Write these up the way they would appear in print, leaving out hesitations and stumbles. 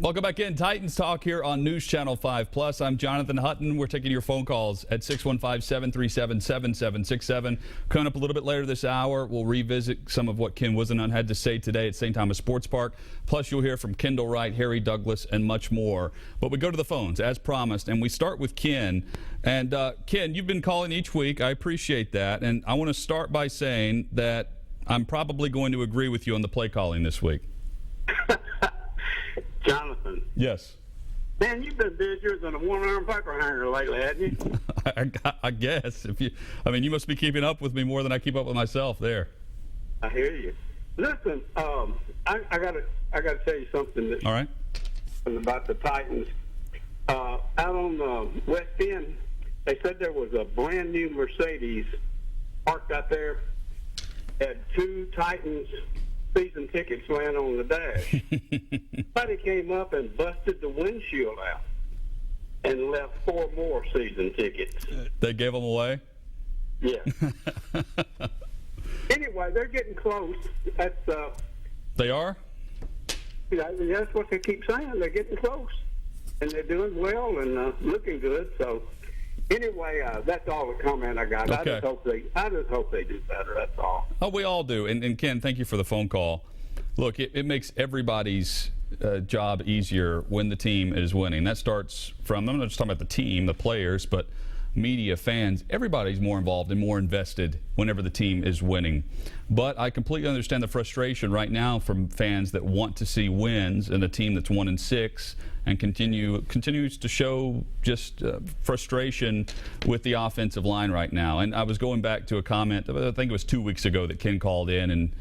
Welcome back in. Titans Talk here on News Channel 5+. I'm Jonathan Hutton. We're taking your phone calls at 615-737-7767. Coming up a little bit later this hour, we'll revisit some of what Ken Wisenhunt had to say today at St. Thomas Sports Park. Plus, you'll hear from Kendall Wright, Harry Douglas, and much more. But we go to the phones, as promised, and we start with Ken. And, Ken, you've been calling each week. I appreciate that. And I want to start by saying that I'm probably going to agree with you on the play calling this week. Jonathan. Yes. Man, you've been busier than a one-arm paper hanger lately, haven't you? I guess. You must be keeping up with me more than I keep up with myself there. I hear you. Listen, I gotta tell you something. That's all right. About the Titans. Out on the West End, they said there was a brand new Mercedes parked out there. Had two Titans season tickets laying on the dash. Somebody came up and busted the windshield out and left 4 more season tickets. They gave them away? Yeah. Anyway, they're getting close. That's they are? That's what they keep saying. They're getting close. And they're doing well and looking good. So anyway, that's all the comment I got. Okay. I just hope they do better. That's all. Oh, we all do. And Ken, thank you for the phone call. Look, it makes everybody's job easier when the team is winning. That starts from, I'm not just talking about the team, the players, but media, fans. Everybody's more involved and more invested whenever the team is winning. But I completely understand the frustration right now from fans that want to see wins in a team that's 1-6 and continues to show just frustration with the offensive line right now. And I was going back to a comment, I think it was 2 weeks ago, that Ken called in and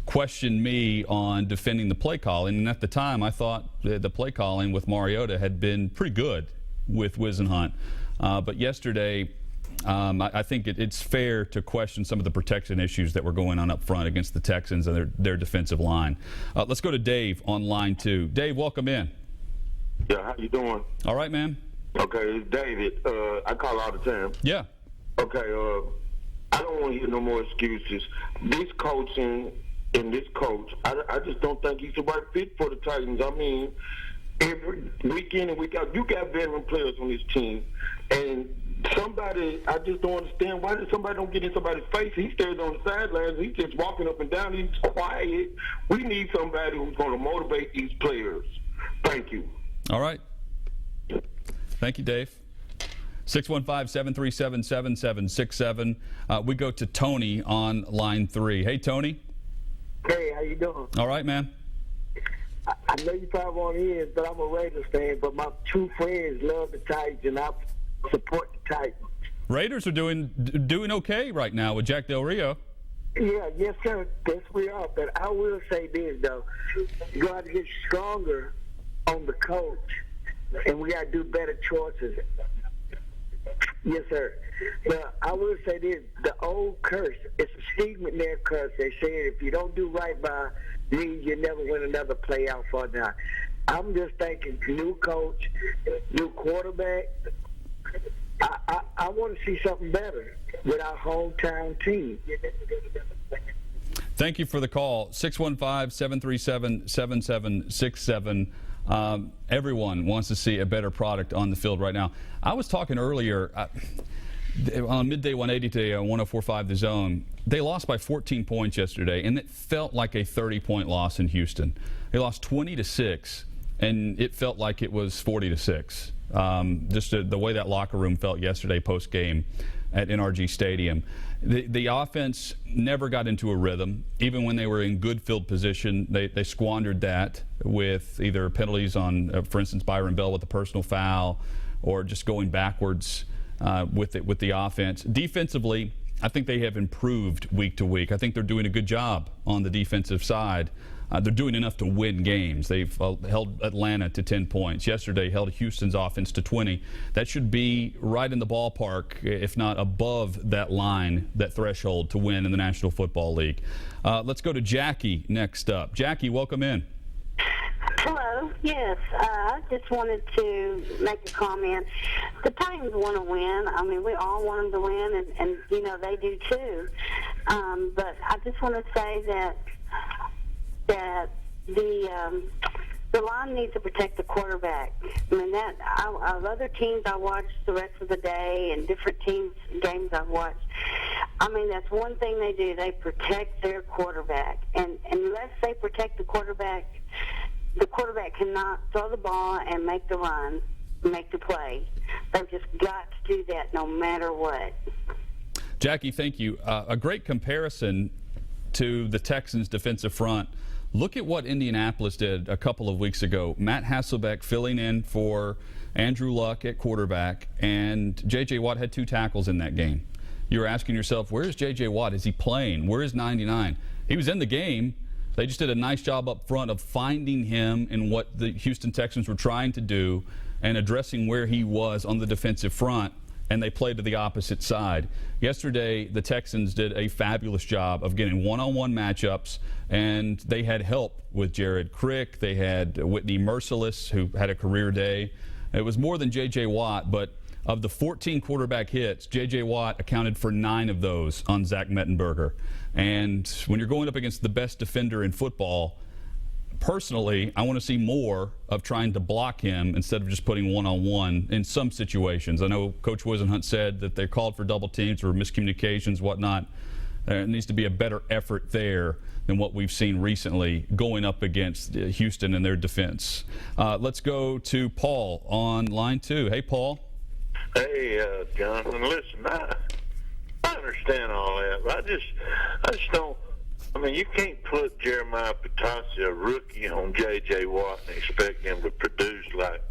questioned me on defending the play calling. And at the time, I thought the play calling with Mariota had been pretty good with Wisenhunt. But yesterday, I think it's fair to question some of the protection issues that were going on up front against the Texans and their defensive line. Let's go to Dave on line 2. Dave, welcome in. Yeah, how you doing? All right, man. Okay, it's David. I call all the time. Yeah. Okay, I don't want to hear no more excuses. This coaching and this coach, I just don't think he's the right fit for the Titans. I mean, every week in and week out, you got veteran players on this team. And somebody, I just don't understand, why did somebody don't get in somebody's face? He stays on the sidelines. He's just walking up and down. He's quiet. We need somebody who's going to motivate these players. Thank you. All right. Thank you, Dave. 615-737-7767. We go to Tony on line 3. Hey, Tony. Hey, how you doing? All right, man. I know you probably won't hear it, but I'm a Raiders fan, but my 2 friends love the Titans, and I support the Titans. Raiders are doing okay right now with Jack Del Rio. Yeah, yes, sir. Yes, we are. But I will say this, though. You got to get stronger on the coach, and we got to do better choices. Yes, sir. But I will say this, the old curse, it's a Steve McNair curse. They say if you don't do right by me, you never win another playoff or not. I'm just thinking new coach, new quarterback. I want to see something better with our hometown team. Thank you for the call. 615-737-7767. Everyone wants to see a better product on the field right now. I was talking earlier on Midday 180 today on 104.5 The Zone. They lost by 14 points yesterday, and it felt like a 30-point loss in Houston. They lost 20-6, and it felt like it was 40-6. Just the way that locker room felt yesterday post-game at NRG Stadium. The offense never got into a rhythm. Even when they were in good field position, they squandered that with either penalties on, for instance, Byron Bell with a personal foul, or just going backwards with the offense. Defensively, I think they have improved week to week. I think they're doing a good job on the defensive side. They're doing enough to win games. They've held Atlanta to 10 points. Yesterday held Houston's offense to 20. That should be right in the ballpark, if not above that line, that threshold to win in the National Football League. Let's go to Jackie next up. Jackie, welcome in. Hello. Yes, I just wanted to make a comment. The Titans want to win. I mean, we all want them to win, and you know, they do too. But I just want to say that the The line needs to protect the quarterback. I mean, other teams I watch the rest of the day, and different teams games I've watched. I mean, that's one thing they do. They protect their quarterback, and unless they protect the quarterback cannot throw the ball and make the run, make the play. They've just got to do that no matter what. Jackie, thank you. A great comparison to the Texans' defensive front. Look at what Indianapolis did a couple of weeks ago. Matt Hasselbeck filling in for Andrew Luck at quarterback, and J.J. Watt had 2 tackles in that game. You were asking yourself, where's J.J. Watt? Is he playing? Where is 99? He was in the game. They just did a nice job up front of finding him in what the Houston Texans were trying to do and addressing where he was on the defensive front, and they played to the opposite side. Yesterday, the Texans did a fabulous job of getting one-on-one matchups, and they had help with Jared Crick. They had Whitney Merciless, who had a career day. It was more than J.J. Watt, but of the 14 quarterback hits, J.J. Watt accounted for 9 of those on Zach Mettenberger. And when you're going up against the best defender in football, personally, I want to see more of trying to block him instead of just putting one-on-one in some situations. I know Coach Wisenhunt said that they called for double teams or miscommunications, whatnot. There needs to be a better effort there than what we've seen recently going up against Houston and their defense. Let's go to Paul on line 2. Hey, Paul. Hey, Jonathan, listen, I understand all that, but I just don't. I mean, you can't put Jeremiah Patasi, a rookie, on J.J. Watt and expect him to produce like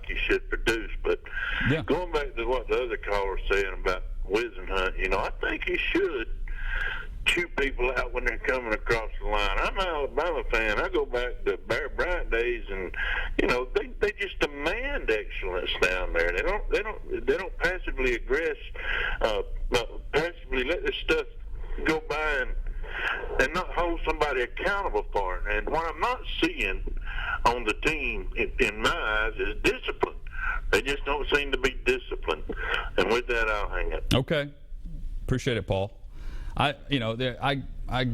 he should produce. But yeah. Going back to what the other caller was saying about Wisenhunt, I think he should chew people out when they're coming across the line. I'm an Alabama fan. I go back to Bear Bryant days, and they just demand excellence down there. They don't passively aggress, passively let this stuff go by and not hold somebody accountable for it. And what I'm not seeing on the team, in my eyes, is discipline. They just don't seem to be disciplined. And with that, I'll hang up. Okay. Appreciate it, Paul. I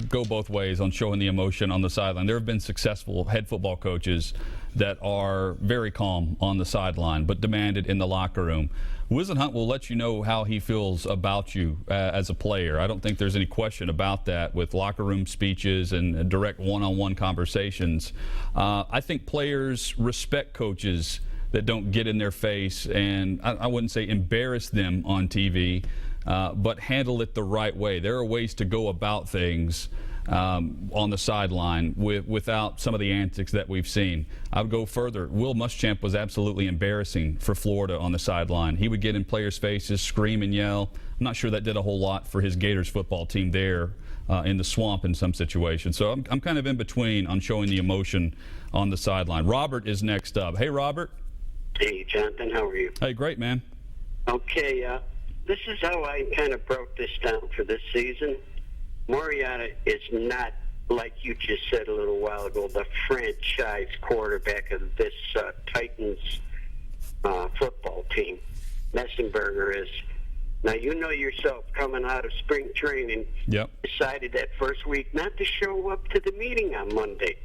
go both ways on showing the emotion on the sideline. There have been successful head football coaches that are very calm on the sideline, but demanded in the locker room. Wisenhunt will let you know how he feels about you as a player. I don't think there's any question about that with locker room speeches and direct one-on-one conversations. I think players respect coaches that don't get in their face and I wouldn't say embarrass them on TV, but handle it the right way. There are ways to go about things on the sideline without some of the antics that we've seen. I would go further. Will Muschamp was absolutely embarrassing for Florida on the sideline. He would get in players' faces, scream and yell. I'm not sure that did a whole lot for his Gators football team there in the swamp in some situations. So I'm kind of in between on showing the emotion on the sideline. Robert is next up. Hey, Robert. Hey, Jonathan, how are you? Hey, great, man. Okay, this is how I kind of broke this down for this season. Mariota is not, like you just said a little while ago, the franchise quarterback of this Titans football team. Messenberger is. Now, you know yourself, coming out of spring training, Yep. decided that first week not to show up to the meeting on Monday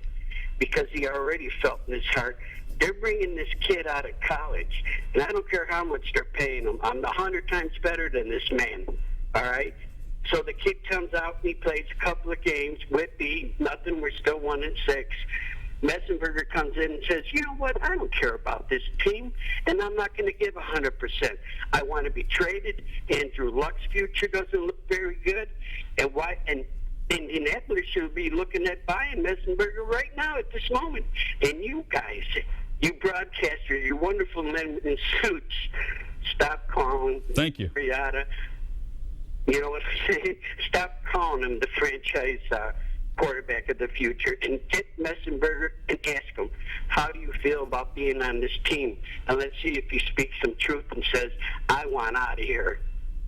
because he already felt in his heart, they're bringing this kid out of college, and I don't care how much they're paying him. I'm 100 times better than this man, all right? So the kid comes out and he plays a couple of games. Whitby, nothing. We're still 1-6. Messenberger comes in and says, you know what, I don't care about this team, and I'm not going to give 100%. I want to be traded. Andrew Luck's future doesn't look very good. And why? And Indianapolis should be looking at buying Messenberger right now at this moment. And you guys, you broadcasters, you wonderful men in suits, stop calling Thank you. Mariota. You know what I'm saying? Stop calling him the franchise quarterback of the future and get Messenberger and ask him, how do you feel about being on this team? And let's see if he speaks some truth and says, I want out of here.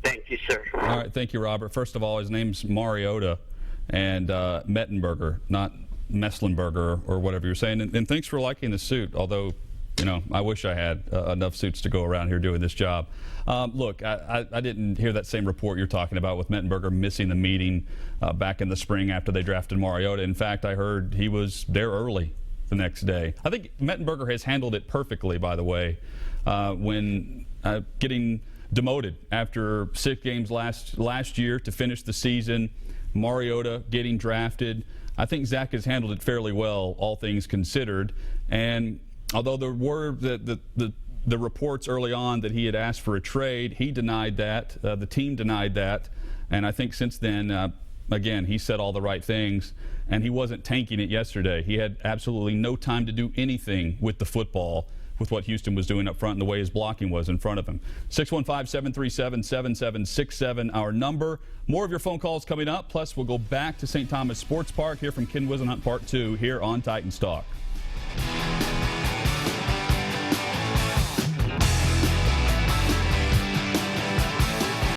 Thank you, sir. All right, thank you, Robert. First of all, his name's Mariota and Mettenberger, not Messlenberger or whatever you're saying. And thanks for liking the suit, although, I wish I had enough suits to go around here doing this job. Look, I didn't hear that same report you're talking about with Mettenberger missing the meeting back in the spring after they drafted Mariota. In fact, I heard he was there early the next day. I think Mettenberger has handled it perfectly, by the way, when getting demoted after 6 games last year to finish the season, Mariota getting drafted. I think Zach has handled it fairly well, all things considered. And although there were the reports early on that he had asked for a trade, he denied that. The team denied that. And I think since then, again, he said all the right things, and he wasn't tanking it yesterday. He had absolutely no time to do anything with the football, with what Houston was doing up front and the way his blocking was in front of him. 615-737-7767, our number. More of your phone calls coming up. Plus, we'll go back to St. Thomas Sports Park, hear from Ken Wisenhunt Part 2 here on Titans Talk.